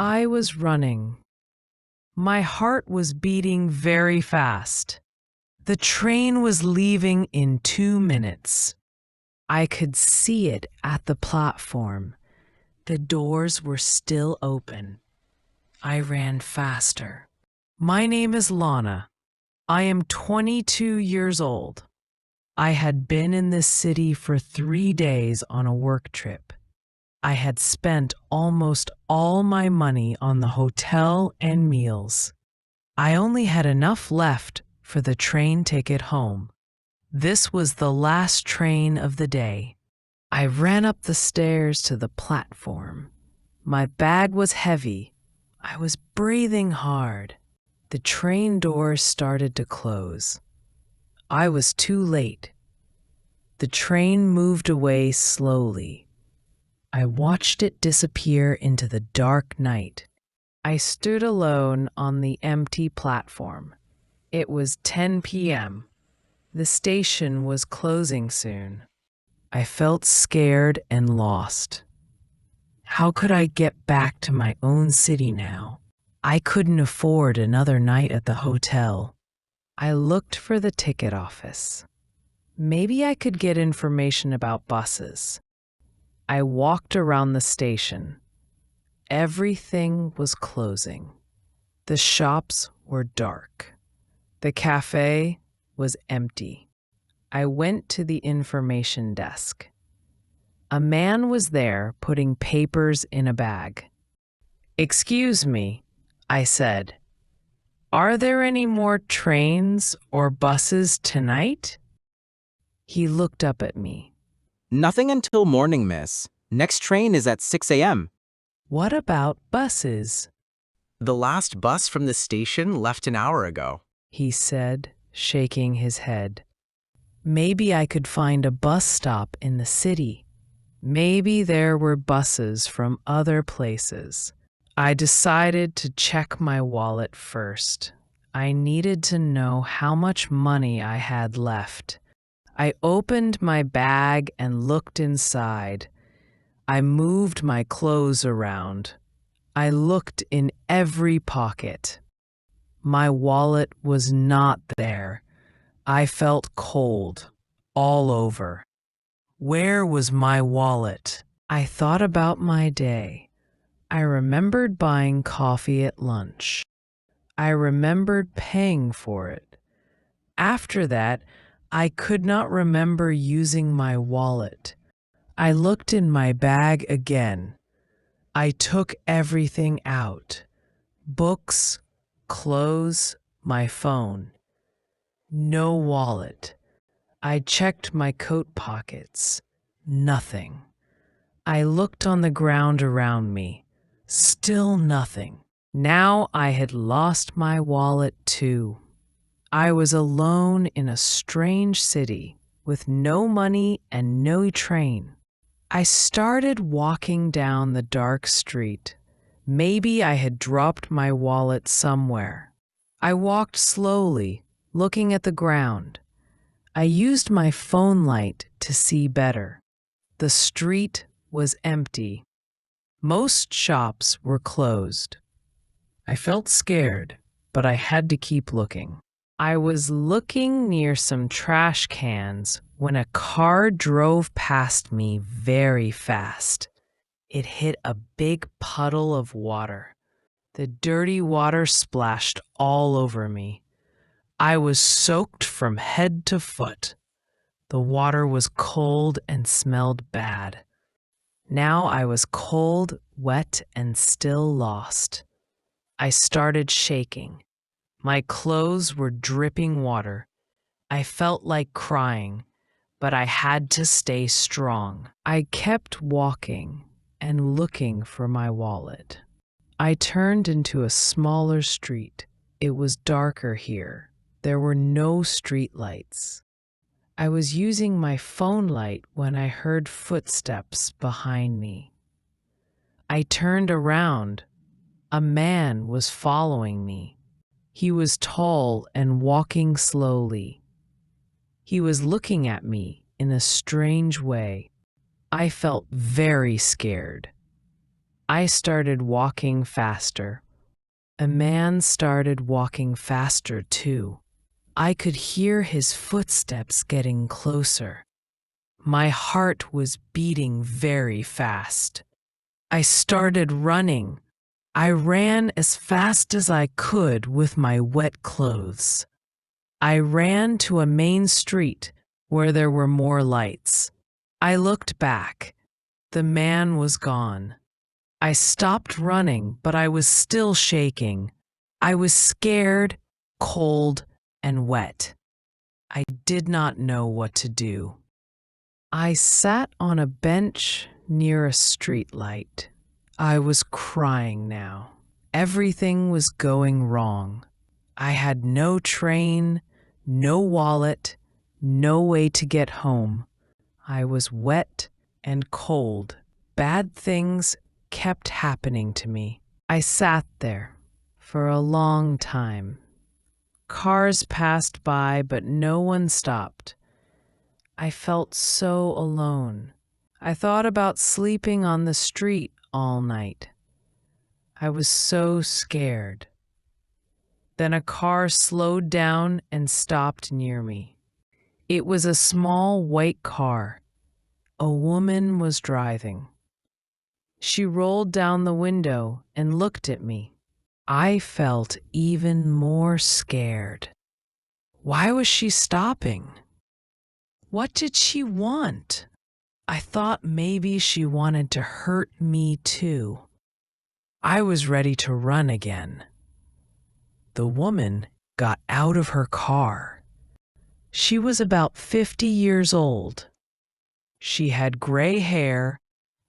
I was running. My heart was beating very fast. The train was leaving in 2 minutes. I could see it at the platform. The doors were still open. I ran faster. My name is Lana. I am 22 years old. I had been in this city for 3 days on a work trip. I had spent almost all my money on the hotel and meals. I only had enough left for the train ticket home. This was the last train of the day. I ran up the stairs to the platform. My bag was heavy. I was breathing hard. The train doors started to close. I was too late. The train moved away slowly. I watched it disappear into the dark night. I stood alone on the empty platform. It was 10 p.m. The station was closing soon. I felt scared and lost. How could I get back to my own city now? I couldn't afford another night at the hotel. I looked for the ticket office. Maybe I could get information about buses. I walked around the station. Everything was closing. The shops were dark. The cafe was empty. I went to the information desk. A man was there putting papers in a bag. "Excuse me," I said. "Are there any more trains or buses tonight?" He looked up at me. Nothing until morning, miss. Next train is at 6 a.m. "What about buses?" The last bus from the station left an hour ago. he said, shaking his head. Maybe I could find a bus stop in the city. Maybe there were buses from other places. I decided to check my wallet first. I needed to know how much money I had left. I opened my bag and looked inside. I moved my clothes around. I looked in every pocket. My wallet was not there. I felt cold all over. Where was my wallet? I thought about my day. I remembered buying coffee at lunch. I remembered paying for it. After that, I could not remember using my wallet. I looked in my bag again. I took everything out: books, clothes, my phone. No wallet. I checked my coat pockets. Nothing. I looked on the ground around me. Still nothing. Now I had lost my wallet too. I was alone in a strange city with no money and no train. I started walking down the dark street. Maybe I had dropped my wallet somewhere. I walked slowly, looking at the ground. I used my phone light to see better. The street was empty. Most shops were closed. I felt scared, but I had to keep looking. I was looking near some trash cans when a car drove past me very fast. It hit a big puddle of water. The dirty water splashed all over me. I was soaked from head to foot. The water was cold and smelled bad. Now I was cold, wet, and still lost. I started shaking. My clothes were dripping water. I felt like crying, but I had to stay strong. I kept walking and looking for my wallet. I turned into a smaller street. It was darker here. There were no street lights. I was using my phone light when I heard footsteps behind me. I turned around. A man was following me. He was tall and walking slowly. He was looking at me in a strange way. I felt very scared. I started walking faster. A man started walking faster too. I could hear his footsteps getting closer. My heart was beating very fast. I started running. I ran as fast as I could with my wet clothes. I ran to a main street where there were more lights. I looked back. The man was gone. I stopped running, but I was still shaking. I was scared, cold, and wet. I did not know what to do. I sat on a bench near a street light. I was crying now. Everything was going wrong. I had no train, no wallet, no way to get home. I was wet and cold. Bad things kept happening to me. I sat there for a long time. Cars passed by, but no one stopped. I felt so alone. I thought about sleeping on the street all night. I was so scared. Then a car slowed down and stopped near me. It was a small white car. A woman was driving. She rolled down the window and looked at me. I felt even more scared. Why was she stopping? What did she want? I thought maybe she wanted to hurt me too. I was ready to run again. The woman got out of her car. She was about 50 years old. She had gray hair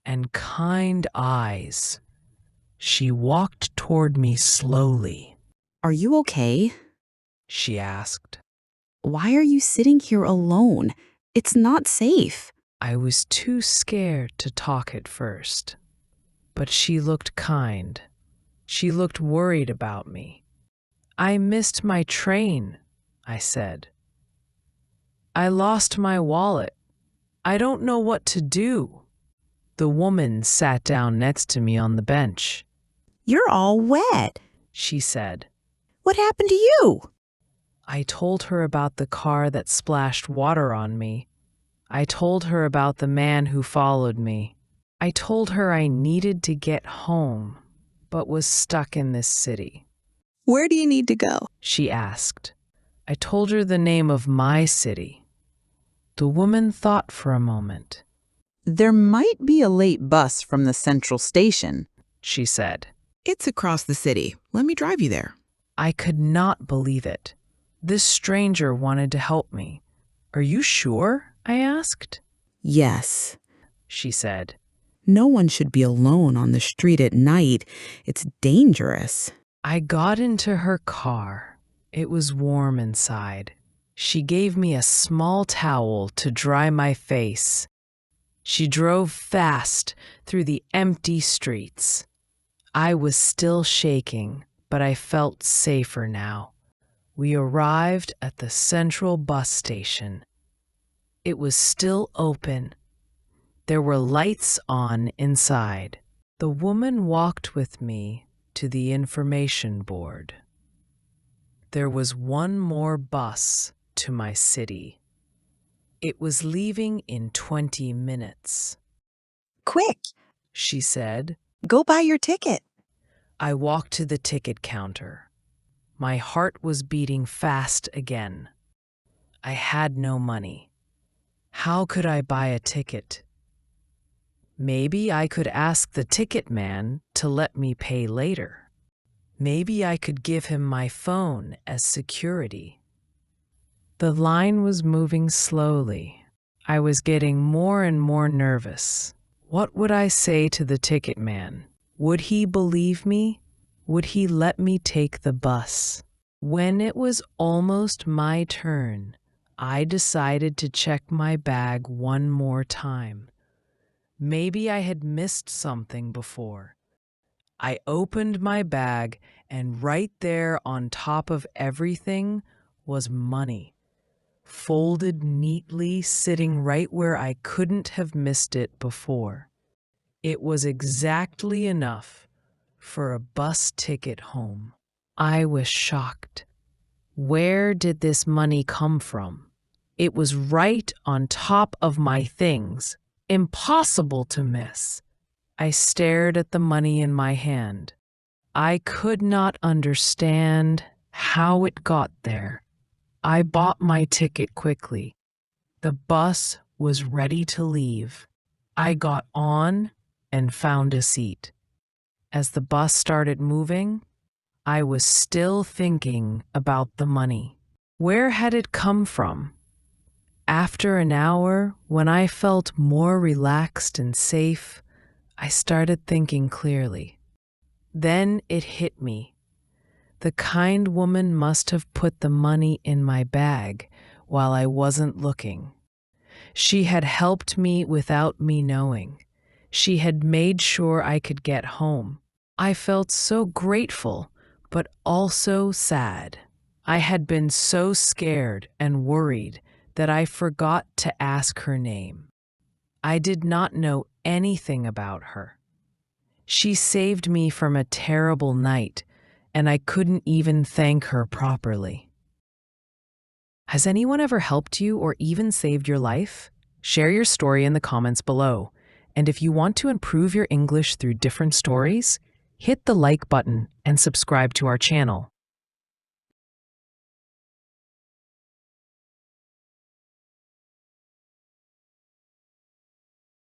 and kind eyes. She walked toward me slowly. Are you okay? She asked. Why are you sitting here alone? It's not safe. I was too scared to talk at first, but she looked kind. She looked worried about me. I missed my train, I said. I lost my wallet. I don't know what to do. The woman sat down next to me on the bench. You're all wet. She said. What happened to you? I told her about the car that splashed water on me. I told her about the man who followed me. I told her I needed to get home, but was stuck in this city. Where do you need to go? She asked. I told her the name of my city. The woman thought for a moment. There might be a late bus from the central station, She said. It's across the city. Let me drive you there. I could not believe it. This stranger wanted to help me. Are you sure? I asked. Yes. She said. No one should be alone on the street at night. It's dangerous. I got into her car. It was warm inside. She gave me a small towel to dry my face. She drove fast through the empty streets. I was still shaking, but I felt safer now. We arrived at the central bus station. It was still open. There were lights on inside. The woman walked with me to the information board. There was one more bus to my city. It was leaving in 20 minutes. Quick, She said. go buy your ticket. I walked to the ticket counter. My heart was beating fast again. I had no money. How could I buy a ticket? Maybe I could ask the ticket man to let me pay later. Maybe I could give him my phone as security. The line was moving slowly. I was getting more and more nervous. What would I say to the ticket man? Would he believe me? Would he let me take the bus? When it was almost my turn, I decided to check my bag one more time. Maybe I had missed something before. I opened my bag, and right there on top of everything was money, folded neatly, sitting right where I couldn't have missed it before. It was exactly enough for a bus ticket home. I was shocked. Where did this money come from? It was right on top of my things, impossible to miss. I stared at the money in my hand. I could not understand how it got there. I bought my ticket quickly. The bus was ready to leave. I got on and found a seat. As the bus started moving, I was still thinking about the money. Where had it come from? After an hour, when I felt more relaxed and safe, I started thinking clearly. Then it hit me. The kind woman must have put the money in my bag while I wasn't looking. She had helped me without me knowing. She had made sure I could get home. I felt so grateful, but also sad. I had been so scared and worried that I forgot to ask her name. I did not know anything about her. She saved me from a terrible night, and I couldn't even thank her properly. Has anyone ever helped you or even saved your life? Share your story in the comments below. And if you want to improve your English through different stories, hit the like button and subscribe to our channel.